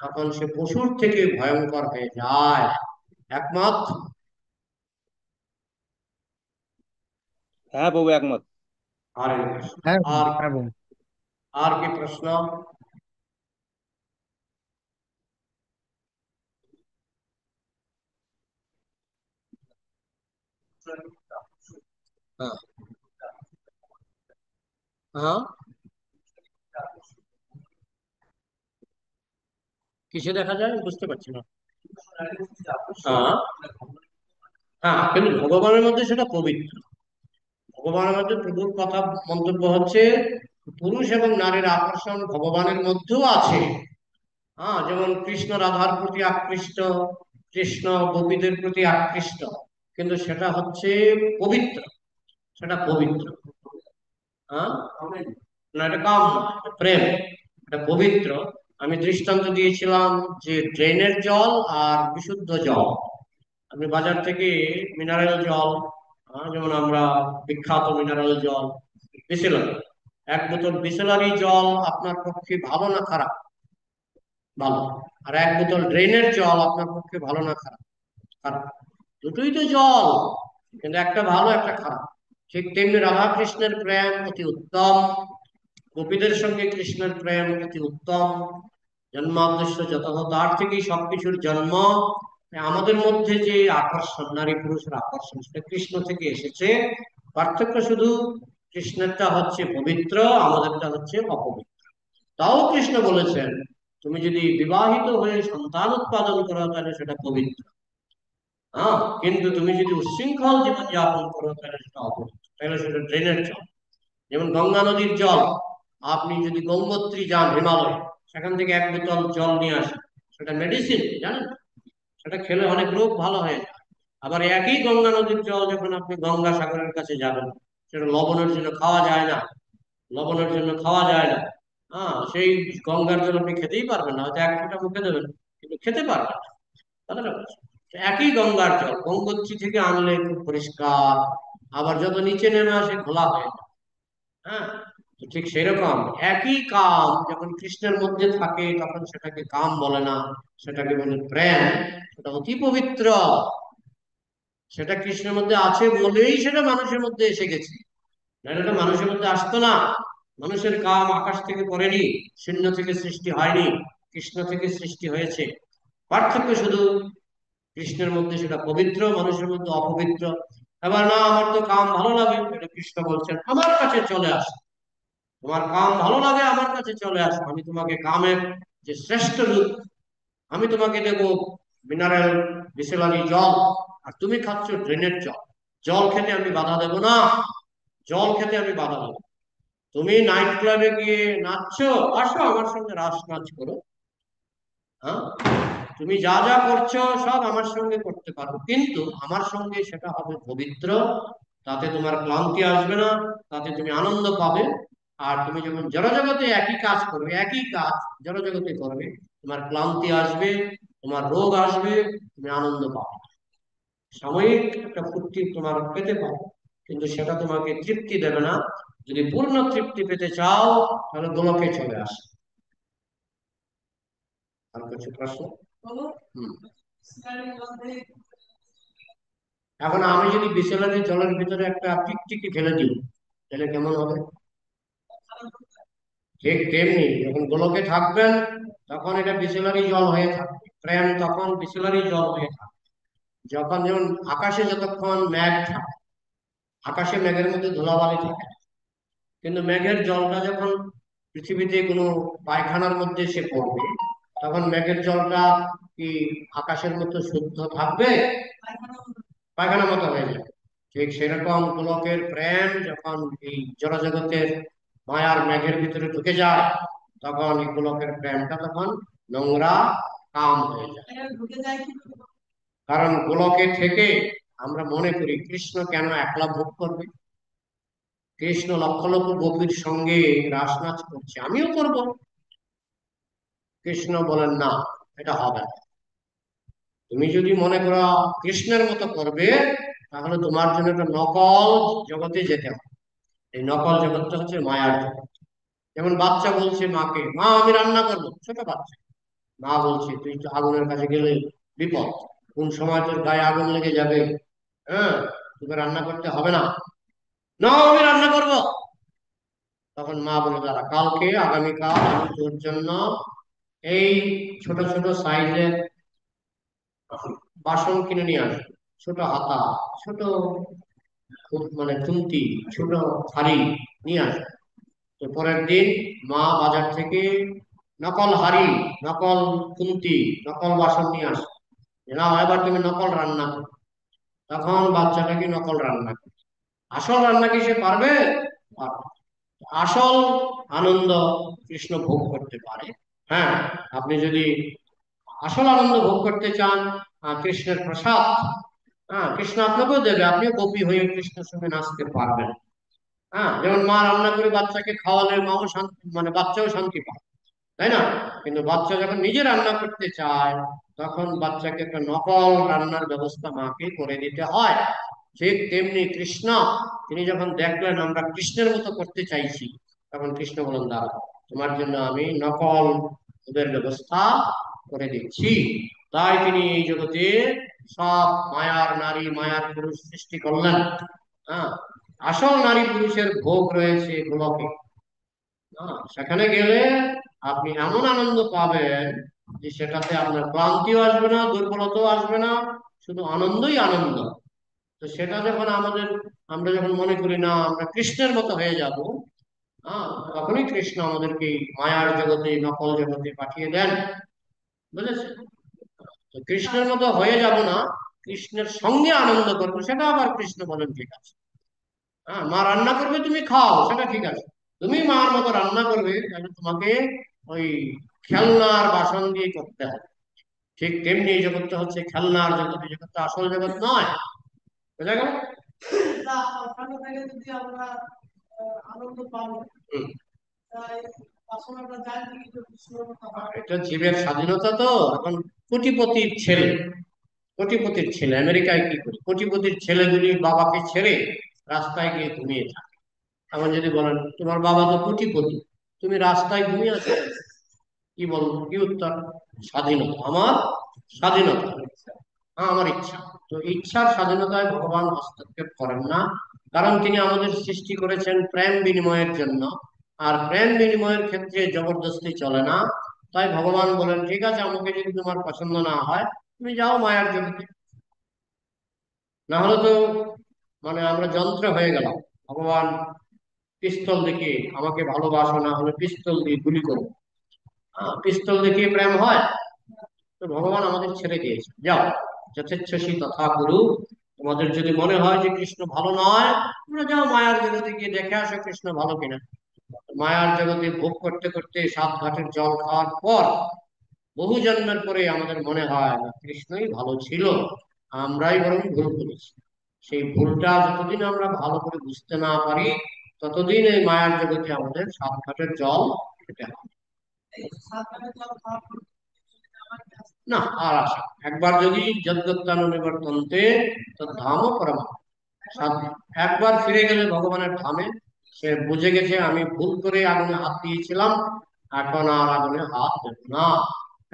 S1: তখন সে পশুর থেকে ভয়ঙ্কর হয়ে যায়। একমত?
S2: হ্যাঁ প্রভু, একমত।
S1: আর
S3: হ্যাঁ
S1: আর
S3: হ্যাঁ প্রভু।
S1: আর কি প্রশ্ন? হ্যাঁ হ্যাঁ, কিসে দেখা যায় বুঝতে পারছি না। হ্যাঁ হ্যাঁ, কিন্তু ভগবানের মধ্যে সেটা পবিত্র। ভগবানের মধ্যে প্রভুর কথা মন্তব্য হচ্ছে পুরুষ এবং নারীর আকর্ষণ ভগবানের মধ্যেও আছে। হ্যাঁ, যেমন কৃষ্ণ রাধার প্রতি আকৃষ্ট, কৃষ্ণ গোপীদের প্রতি আকৃষ্ট, কিন্তু সেটা হচ্ছে পবিত্র, সেটা পবিত্র। হ্যাঁ, না এটা কাম না, এটা প্রেম, এটা পবিত্র। আমি দৃষ্টান্ত দিয়েছিলাম যে ড্রেনের জল আর বিশুদ্ধ জল। আপনি বাজার থেকে মিনারেল জল, যেমন আমরা বিখ্যাত মিনারেল জল বিসলারি, এক বোতল বিসলারি জল আপনার পক্ষে ভালো না খারাপ? ভালো। আর এক বোতল ড্রেনের জল আপনার পক্ষে ভালো না খারাপ? খারাপ। দুটোই তো জল, কিন্তু একটা ভালো একটা খারাপ। ঠিক তেমনি রাধা কৃষ্ণের প্রেম অতি উত্তম, গোপীদের সঙ্গে কৃষ্ণের প্রেম অতি উত্তম। জন্মাদৃশ্য যত, তার থেকেই সবকিছুর জন্ম। আমাদের মধ্যে যে আকর্ষণ, নারী পুরুষের আকর্ষণ, সেটা কৃষ্ণ থেকে এসেছে। পার্থক্য শুধু কৃষ্ণেরটা হচ্ছে পবিত্র, আমাদেরটা হচ্ছে অপবিত্র। তাও কৃষ্ণ বলেছেন তুমি যদি বিবাহিত হয়ে সন্তান উৎপাদন করো তাহলে সেটা পবিত্র। হ্যাঁ, কিন্তু তুমি যদি উচ্ছৃঙ্খল জীবন যাপন করো তাহলে সেটা অপবিত্র, তাহলে সেটা ড্রেনের জল। যেমন গঙ্গা নদীর জল, আপনি যদি গঙ্গোত্রী যান হিমালয়ে, সেখান থেকে এক বোতল জল নিয়ে আসেন, সেটা মেডিসিন, জানেন? সেটা খেলে অনেক রোগ ভালো হয়ে যায়। আবার একই গঙ্গা নদীর জল যখন আপনি গঙ্গা সাগরের কাছে যাবেন, সেটা লবণের জন্য খাওয়া যায় না, লবণের জন্য খাওয়া যায় না। হ্যাঁ, সেই গঙ্গার জল আপনি খেতেই পারবেন না, হয়তো এক ফোঁটা মুখে দেবেন কিন্তু খেতে পারবেন না। কথাটা বুঝছেন? তো একই গঙ্গার জল গঙ্গোত্রী থেকে আনলে খুব পরিষ্কার, আবার যত নিচে নেমে আসে ঘোলা হয়ে যায়। হ্যাঁ, তো ঠিক সেরকম একই কাম যখন কৃষ্ণের মধ্যে থাকে তখন সেটাকে কাম বলে না, সেটাকে বলে প্রেম। সেটা অতি পবিত্র, সেটা কৃষ্ণের মধ্যে আছে বলেই সেটা মানুষের মধ্যে এসে গেছে, নাহলে এটা মানুষের মধ্যে আসতো না। মানুষের কাম আকাশ থেকে পড়েনি, শূন্য থেকে সৃষ্টি হয়নি, কৃষ্ণ থেকে সৃষ্টি হয়েছে। পার্থক্য শুধু কৃষ্ণের মধ্যে সেটা পবিত্র, মানুষের মধ্যে অপবিত্র। এবার না, আমার তো কাম ভালো লাগে, এটা কৃষ্ণ বলছেন আমার কাছে চলে আসো। তোমার কাম ভালো লাগে, আমার কাছে চলে আসো, আমি তোমাকে কামের যে শ্রেষ্ঠ রূপ, আমি তোমাকে দেবো মিনারেল বিসলারি জল, আর তুমি খাচ্ছ ড্রেনের জল। জল খেতে আমি বাধা দেব না, জল খেতে আমি বাধা দেবো। তুমি নাইট ক্লাবে গিয়ে নাচছো, আসো আমার সঙ্গে রাস নাচ করো। হ্যাঁ, তুমি যা যা করছো সব আমার সঙ্গে করতে পারো, কিন্তু আমার সঙ্গে সেটা হবে পবিত্র। তাতে তোমার ক্লান্তি আসবে না, তাতে তুমি আনন্দ পাবে। আর তুমি যখন জড়জগতে একই কাজ করবে, একই কাজ জড়জগতে করবে, তোমার ক্লান্তি আসবে, তোমার রোগ আসবে, তুমি আনন্দ পাবে। সাময়িক একটা ফুর্তি তোমার পেতে পারো, কিন্তু সেটা তোমাকে তৃপ্তি দেবে না। যদি পূর্ণ তৃপ্তি পেতে চাও তাহলে গোলকে চলে আসে। আর কিছু প্রশ্ন? হুম। এখন আমি যদি বিসলারি জলের ভিতরে একটা টিকটিকি ফেলে দিই তাহলে কেমন হবে? ঠিক তেমনি যখন গোলকে থাকবেন তখন এটা বিসলারি জল হয়ে থাকবে, প্রেম তখন বিসলারি জল হয়ে থাকবে। যখন যেমন আকাশে যতক্ষণ মেঘ থাকে, আকাশে মেঘের মধ্যে ধুলাবালি থাকে, কিন্তু মেঘের জলটা যখন পৃথিবীতে কোনো পায়খানার মধ্যে এসে পড়বে, তখন মেঘের জলটা কি আকাশের মতো শুদ্ধ থাকবে? পায়খানার মতো হয়ে যাবে। ঠিক সেরকম গোলকের প্রেম যখন এই জড়জগতের মায়ার মেঘের ভিতরে ঢুকে যায়, তখন এই গোলকের প্রেমটা তখন নোংরা, কাম হয়ে যায়। কারণ গোলকে থেকে আমরা মনে করি কৃষ্ণ কেন একলা ভোগ করবে, কৃষ্ণ লক্ষ লক্ষ গোপীর সঙ্গে রাস নাচ করছে, আমিও করব। কৃষ্ণ বলেন না, এটা হবে না। তুমি যদি মনে করো কৃষ্ণের মতো করবে, তাহলে তোমার জন্য একটা নকল জগতে যেতে হবে। এই নকল জগৎটা হচ্ছে মায়ার জগৎ। যেমন বাচ্চা বলছে মাকে, মা আমি রান্না করবো, ছোট বাচ্চা। মা বলছে তুই তো আগুনের কাছে গেলে বিপদ, কোন সময় তোর গায়ে আগুন লেগে যাবে। হ্যাঁ, তোকে রান্না করতে হবে না। না আমি রান্না করব। তখন মা বলে দাঁড়া, কালকে আগামীকাল আমি তোর জন্য এই ছোট ছোট সাইজের বাসন কিনে নিয়ে আসবো, ছোট হাতা, ছোট মানে খুন্তি, ছোট হাঁড়ি নিয়ে আসে। তো পরের দিন মা বাজার থেকে নকল হাঁড়ি, নকল খুন্তি, নকল বাসন নিয়ে আসে, যে না এবার তুমি নকল রান্না করো। তখন বাচ্চাটাকে নকল রান্না করে, আসল রান্না কি সে পারবে? পারবে না। আসল আনন্দ কৃষ্ণ ভোগ করতে পারে। হ্যাঁ, আপনি যদি আসল আনন্দ ভোগ করতে চান, কৃষ্ণের প্রসাদ, হ্যাঁ কৃষ্ণ আপনাকেও দেবে, আপনিও গোপী হয়ে কৃষ্ণের সঙ্গে নাচতে পারবেন। হ্যাঁ, যেমন মা রান্না করে বাচ্চাকে খাওয়ালে মাও শান্তি, মানে বাচ্চাও শান্তি পায়, তাই না? কিন্তু বাচ্চা যখন নিজে রান্না করতে চায়, তখন বাচ্চাকে একটা নকল রান্নার ব্যবস্থা মাকে করে দিতে হয়। ঠিক তেমনি কৃষ্ণ, তিনি যখন দেখলেন আমরা কৃষ্ণের মতো করতে চাইছি, তখন কৃষ্ণ বলেন দাঁড়া, তোমার জন্য আমি নকল ওদের ব্যবস্থা করে দিচ্ছি। তাই তিনি এই জগতে সব মায়ার নারী, মায়ার পুরুষ সৃষ্টি করলেন। হ্যাঁ, আসল নারী পুরুষের ভোগ রয়েছে গোলকে। সেখানে গেলে আপনি এমন আনন্দ পাবেন যে সেটাতে আপনার ক্লান্তিও আসবে না, দুর্বলতাও আসবে না, শুধু আনন্দই আনন্দ। তো সেটা যখন আমরা যখন মনে করি না আমরা কৃষ্ণের মতো হয়ে যাব, তখনই কৃষ্ণ আমাদেরকে এই মায়ার জগতে, নকল জগতে পাঠিয়ে দেন। বুঝেছেন? তো কৃষ্ণের মতো হয়ে যাব না, কৃষ্ণের সঙ্গে আনন্দ করবো, সেটা আবার কৃষ্ণ বলেন ঠিক আছে। হ্যাঁ, মা রান্না করবে তুমি খাও, সেটা ঠিক আছে। তুমি মার মতো রান্না করবে, তাহলে তোমাকে ওই খেলনার বাসন দিয়ে করতে হবে। ঠিক তেমনি এই জগৎটা হচ্ছে খেলনার জগৎ, এই জগৎটা আসল জগৎ নয়। বুঝা গেল? ওখানে থেকে যদি আমরা আনন্দ পাবো, এটা জীবের স্বাধীনতা। তো এখন কোটিপতির ছেলে, কোটিপতির ছেলে আমেরিকায় কি করে, কোটিপতির ছেলেগুলি বাবাকে ছেড়ে রাস্তায় গিয়ে ঘুমিয়ে থাকে। এখন যদি বলেন তোমার বাবা তো কোটিপতি, তুমি রাস্তায় ঘুমিয়ে আছো, কি বলবো, কি উত্তর? স্বাধীনতা, আমার স্বাধীনতা, আমার ইচ্ছা। তো ইচ্ছার স্বাধীনতায় ভগবান হস্তক্ষেপ করেন না, কারণ তিনি আমাদের সৃষ্টি করেছেন প্রেম বিনিময়ের জন্য। আর প্রেম বিনিময়ের ক্ষেত্রে জবরদস্তি চলে না। তাই ভগবান বলেন ঠিক আছে, আমাকে যদি তোমার পছন্দ না হয়, তুমি যাও মায়ার জগতে। না হলে তো মানে আমরা যন্ত্র হয়ে গেলাম। ভগবান পিস্তল দেখিয়ে আমাকে ভালোবাসো, না হলে পিস্তল দিয়ে গুলি করো। পিস্তল দেখিয়ে প্রেম হয়? তো ভগবান আমাদের ছেড়ে দিয়েছে, যাও যথেচ্ছসী তথা গুরু। তোমাদের যদি মনে হয় যে কৃষ্ণ ভালো নয়, তোমরা যাও মায়ার জগতে গিয়ে দেখে আসো কৃষ্ণ ভালো কিনা। মায়ার জগতে ভোগ করতে করতে সাত ঘাটের জল খাওয়ার পর বহু জন্মের পরে আমাদের মনে হয় না, কৃষ্ণই ভালো ছিল, আমরাই বরং ভুল করেছি। সেই ভুলটা যতদিন আমরা ভালো করে বুঝতে না পারি, ততদিন এই মায়ার জগতে আমাদের সাত ঘাটের জল খেতে হবে। না আর আশা, একবার যদি যদ্গত্তান নিবর্তন্তে ধামও পরম, একবার ফিরে গেলে ভগবানের ধামে, সে বুঝে গেছে আমি ভুল করে আগুনে হাত দিয়েছিলাম, এখন আর আগুনে হাত দেব না।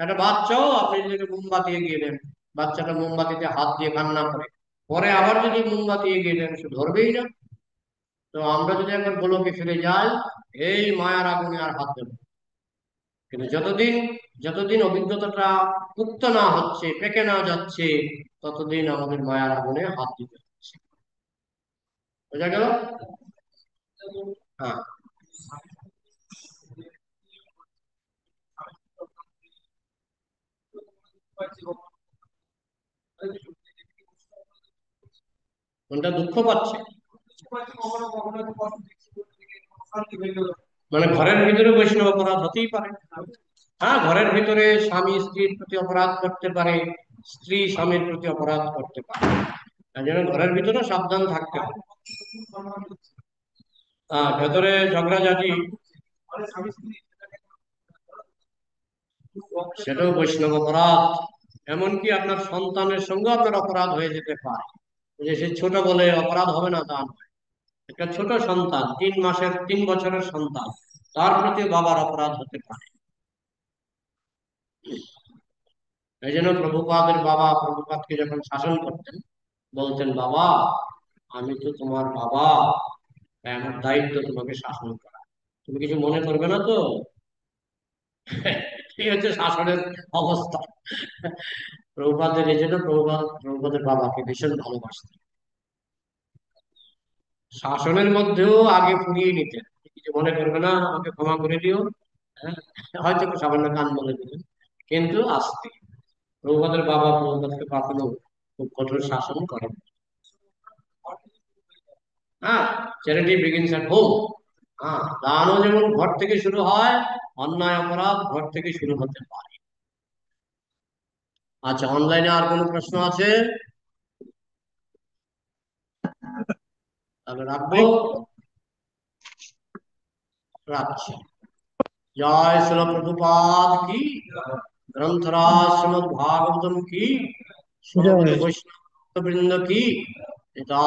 S1: একটা বাচ্চাও আপনি যদি মোমবাতি এগিয়ে দেন, বাচ্চাটা মোমবাতিতে হাত দিয়ে কান্না করে, পরে আবার যদি মোমবাতি এগিয়ে দেন, সে ধরবেই না। তো আমরা যদি একবার গোলকে ফিরে যাই, এই মায়ার আগুনে আর হাত দেব না। কিন্তু যতদিন যতদিন অভিজ্ঞতাটা মুক্ত না হচ্ছে, পেকে না যাচ্ছে, ততদিন আমাদের মায়ার আগুনে হাত দিতে হচ্ছে। বোঝা গেল? হ্যাঁ, কোনটা দুঃখ পাচ্ছে? মানে ঘরের ভিতরে বৈষ্ণব অপরাধ হতেই পারে। হ্যাঁ, ঘরের ভিতরে স্বামী স্ত্রীর প্রতি অপরাধ করতে পারে, স্ত্রী স্বামীর প্রতি অপরাধ করতে পারে। তাই জন্য ঘরের ভিতরে সাবধান থাকতে হবে। ভেতরে ঝগড়াঝাটি, সেটাও বৈষ্ণব অপরাধ। এমনকি আপনার সন্তানের সঙ্গে আপনার অপরাধ হয়ে যেতে পারে, যে সে ছোট বলে অপরাধ হবে না তা নয়। একটা ছোট সন্তান, 3 মাসের 3 বছরের সন্তান, তার প্রতি বাবার অপরাধ হতে পারে। এই জন্য প্রভুপাদের বাবা প্রভুপাদকে যখন শাসন করতেন, বলতেন বাবা আমি তো তোমার বাবা, তাই আমার দায়িত্ব তোমাকে শাসন করা, তুমি কিছু মনে করবে না তো? এই হচ্ছে শাসনের অবস্থা। প্রভুপাদের এই জন্য প্রভুপাদের বাবাকে ভীষণ ভালোবাসতেন। শাসনের মধ্যেও আগে ফুরিয়ে নিতেন, কিছু মনে করবে না, আমাকে ক্ষমা করে দিও, হ্যাঁ, হয়তো একটু সামান্য গান বলে দিলেন, কিন্তু আস্তে। প্রভুপাদের বাবা প্রভুপাদকে কখনো খুব কঠোর শাসন করেন। হ্যাঁ, চ্যারিটি বিগিনস এট হোম। হ্যাঁ, দানও যেমন ঘর থেকে শুরু হয়, অন্যায় অপরাধ ঘর থেকে শুরু হতে পারে। আচ্ছা, অনলাইনে আর কোনো প্রশ্ন আছে? তাহলে রাখবো, রাখছি। জয় শ্রীল প্রভুপাদ কি, গ্রন্থরাজ শ্রীমদ্ ভাগবতম কি, সমবেত বৈষ্ণব বৃন্দ কি। এটা